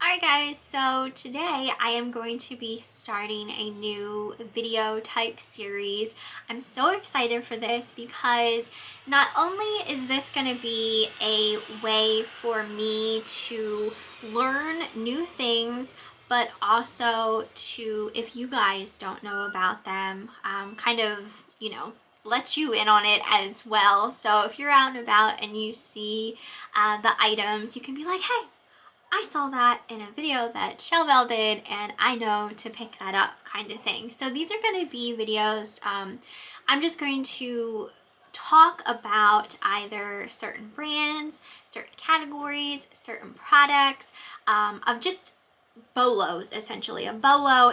Alright guys, so today I am going to be starting a new video type series. I'm so excited for this because not only is this going to be a way for me to learn new things, but also to, if you guys don't know about them, kind of, let you in on it as well. So if you're out and about and you see the items, you can be like, hey, I saw that in a video that Shell.Belle did and I know to pick that up, kind of thing. So these are going to be videos, I'm just going to talk about either certain brands, certain categories, certain products, of just BOLOs essentially. A BOLO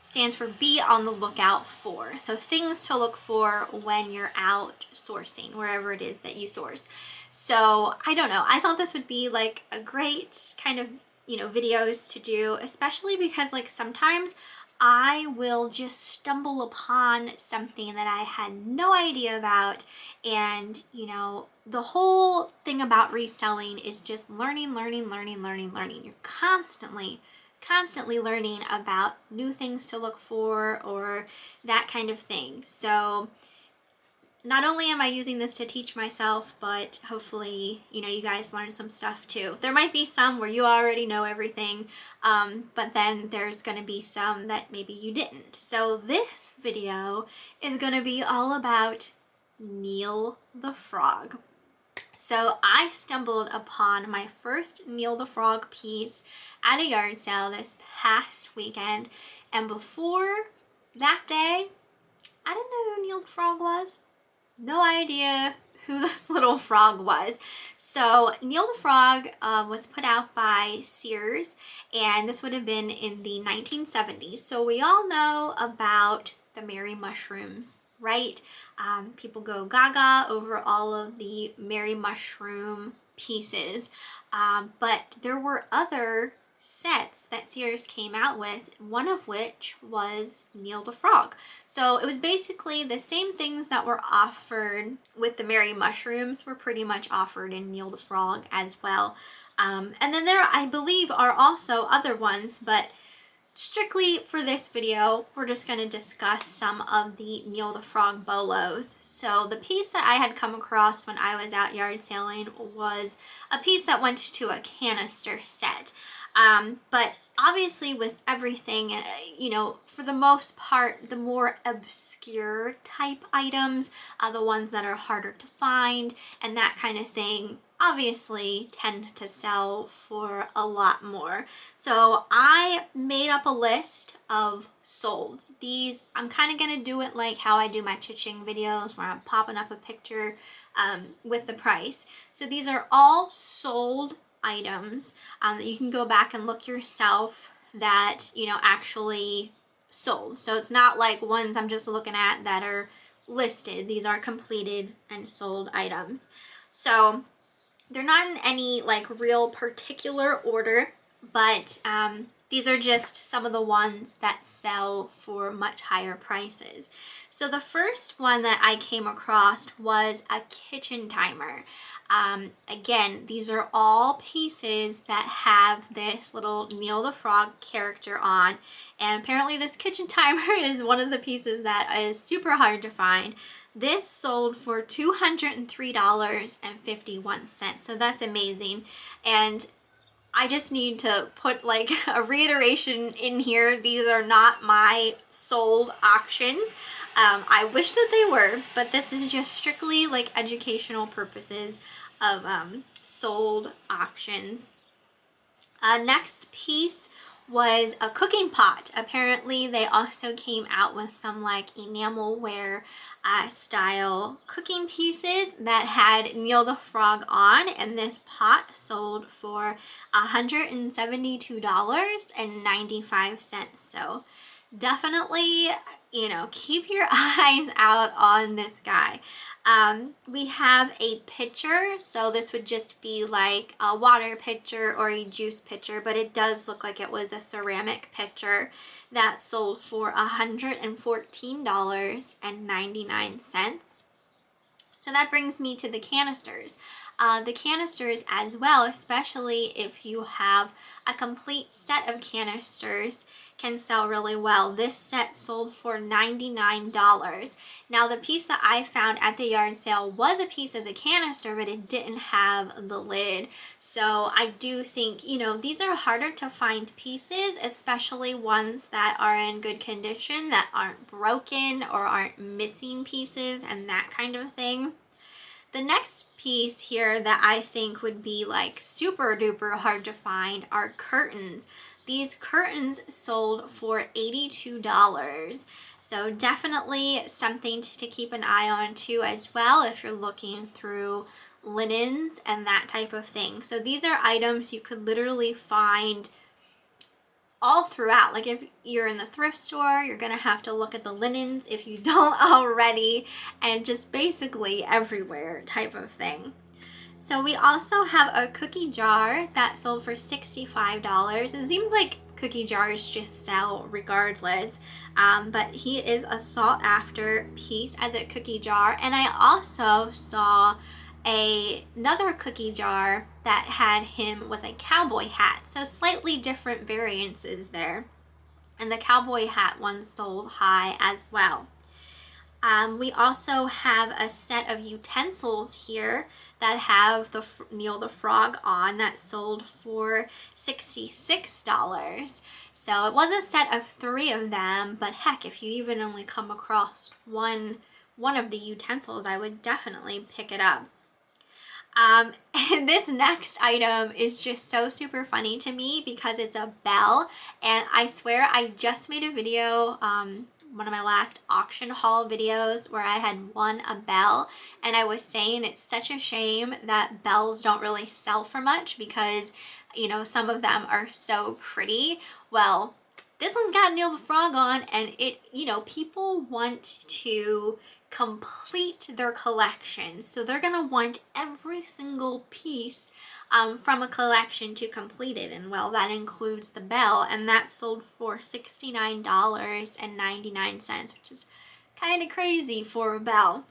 stands for be on the lookout for. So things to look for when you're out sourcing, wherever it is that you source. So I don't know, I thought this would be like a great kind of, videos to do, especially because like sometimes I will just stumble upon something that I had no idea about. And the whole thing about reselling is just learning. You're constantly learning about new things to look for or that kind of thing. So not only am I using this to teach myself, but hopefully, you guys learn some stuff too. There might be some where you already know everything, but then there's gonna be some that maybe you didn't. So this video is gonna be all about Neil the Frog. So I stumbled upon my first Neil the Frog piece at a yard sale this past weekend, and before that day, I didn't know who Neil the Frog was. No idea who this little frog was. So Neil the Frog was put out by SEARS, and this would have been in the 1970s. So we all know about the Mary mushrooms, right? People go gaga over all of the Mary mushroom pieces, but there were other sets that SEARS came out with, one of which was Neil the Frog. So it was basically the same things that were offered with the Mary mushrooms were pretty much offered in Neil the Frog as well. And then there, I believe, are also other ones, but strictly for this video, we're just going to discuss some of the Neil the Frog bolos. So the piece that I had come across when I was out yard selling was a piece that went to a canister set. But obviously with everything, for the most part, the more obscure type items, the ones that are harder to find and that kind of thing, obviously tend to sell for a lot more. So I made up a list of solds. These, I'm kind of going to do it like how I do my cha-ching videos, where I'm popping up a picture with the price. So these are all sold items that you can go back and look yourself that actually sold. So it's not like ones I'm just looking at that are listed. These are completed and sold items. So they're not in any like real particular order, but these are just some of the ones that sell for much higher prices. So the first one that I came across was a kitchen timer. Again, these are all pieces that have this little Neil the Frog character on, and apparently this kitchen timer is one of the pieces that is super hard to find. This sold for $203.51, so that's amazing. And I just need to put like a reiteration in here. These are not my sold auctions. I wish that they were, but this is just strictly like educational purposes of sold auctions. Next piece was a cooking pot. Apparently they also came out with some like enamelware style cooking pieces that had Neil the Frog on, and this pot sold for $172.95. So definitely, keep your eyes out on this guy. We have a pitcher, so this would just be like a water pitcher or a juice pitcher, but it does look like it was a ceramic pitcher that sold for $114.99. So that brings me to the canisters. The canisters as well, especially if you have a complete set of canisters, can sell really well. This set sold for $99. Now the piece that I found at the yard sale was a piece of the canister, but it didn't have the lid. So I do think, you know, these are harder to find pieces, especially ones that are in good condition, that aren't broken or aren't missing pieces and that kind of thing. The next piece here that I think would be like super duper hard to find are curtains. These curtains sold for $82. So definitely something to keep an eye on too as well if you're looking through linens and that type of thing. So these are items you could literally find all throughout. Like if you're in the thrift store, you're gonna have to look at the linens if you don't already, and just basically everywhere type of thing. So we also have a cookie jar that sold for $65. It seems like cookie jars just sell regardless, but he is a sought after piece as a cookie jar. And I also saw another cookie jar that had him with a cowboy hat, so slightly different variances there, and the cowboy hat one sold high as well. We also have a set of utensils here that have the Neil the Frog on that sold for $66. So it was a set of 3 of them, but heck, if you even only come across one of the utensils, I would definitely pick it up. And this next item is just so super funny to me because it's a bell, and I swear I just made a video, one of my last auction haul videos, where I had won a bell, and I was saying it's such a shame that bells don't really sell for much because, you know, some of them are so pretty. Well, this one's got Neil the Frog on, and it, you know, people want to complete their collection, so they're gonna want every single piece from a collection to complete it, and well, that includes the bell, and that sold for $69.99, which is kind of crazy for a bell.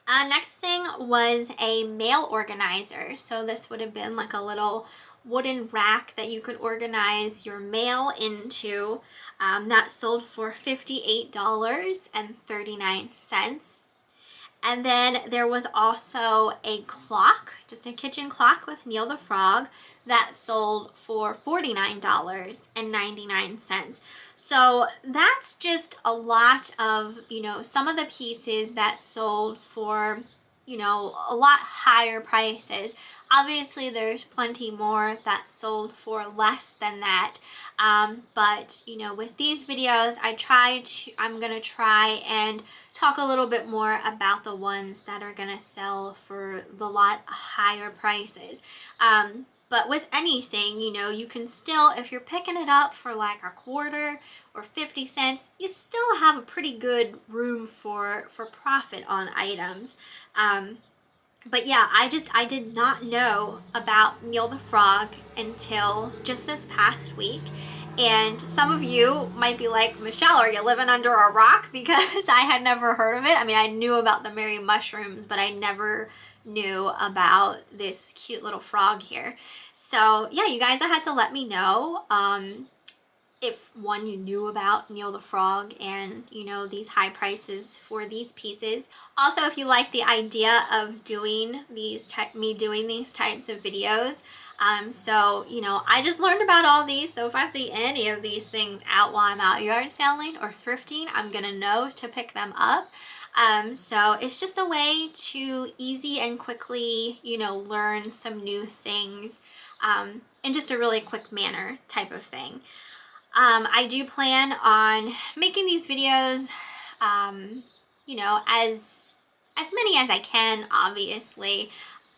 Next thing was a mail organizer. So this would have been like a little wooden rack that you could organize your mail into. That sold for $58.39. And then there was also a clock, just a kitchen clock with Neil the Frog, that sold for $49.99. So that's just a lot of, you know, some of the pieces that sold for, you know, a lot higher prices. Obviously there's plenty more that sold for less than that, but you know, with these videos I'm gonna try and talk a little bit more about the ones that are gonna sell for the lot higher prices. But with anything, you know, you can still, if you're picking it up for like a quarter or 50 cents, you still have a pretty good room for profit on items. But yeah, I did not know about Neil the Frog until just this past week. And some of you might be like, Michelle, are you living under a rock? Because I had never heard of it. I mean, I knew about the Merry Mushrooms, but I never knew about this cute little frog here. So yeah, you guys had to let me know if one, you knew about Neil the Frog and, you know, these high prices for these pieces. Also, if you like the idea of doing these doing these types of videos. So, you know, I just learned about all these, so if I see any of these things out while I'm out yard selling or thrifting, I'm gonna know to pick them up. So it's just a way to easy and quickly, you know, learn some new things in just a really quick manner type of thing. I do plan on making these videos, you know, as many as I can, obviously.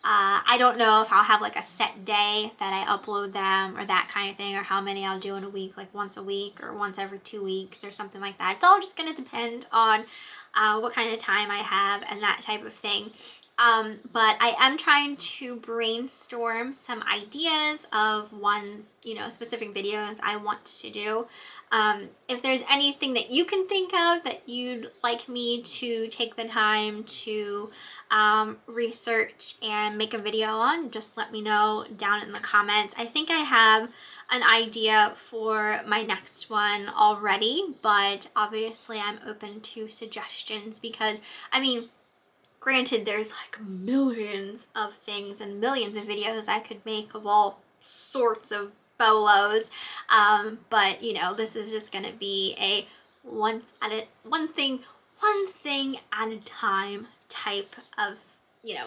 I don't know if I'll have like a set day that I upload them or that kind of thing, or how many I'll do in a week, like once a week or once every 2 weeks or something like that. It's all just going to depend on what kind of time I have and that type of thing. But I am trying to brainstorm some ideas of ones, specific videos I want to do. If there's anything that you can think of that you'd like me to take the time to research and make a video on, just let me know down in the comments. I think I have an idea for my next one already, but obviously I'm open to suggestions because, I mean, granted, there's like millions of things and millions of videos I could make of all sorts of bolos, but this is just gonna be a one thing at a time type of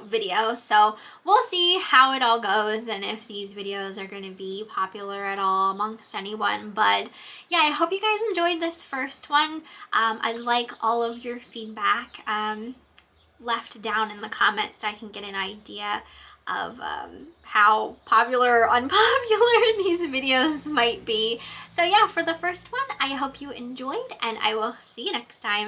video. So we'll see how it all goes and if these videos are going to be popular at all amongst anyone. But yeah, I hope you guys enjoyed this first one. I like all of your feedback left down in the comments so I can get an idea of how popular or unpopular these videos might be. So yeah, for the first one, I hope you enjoyed, and I will see you next time.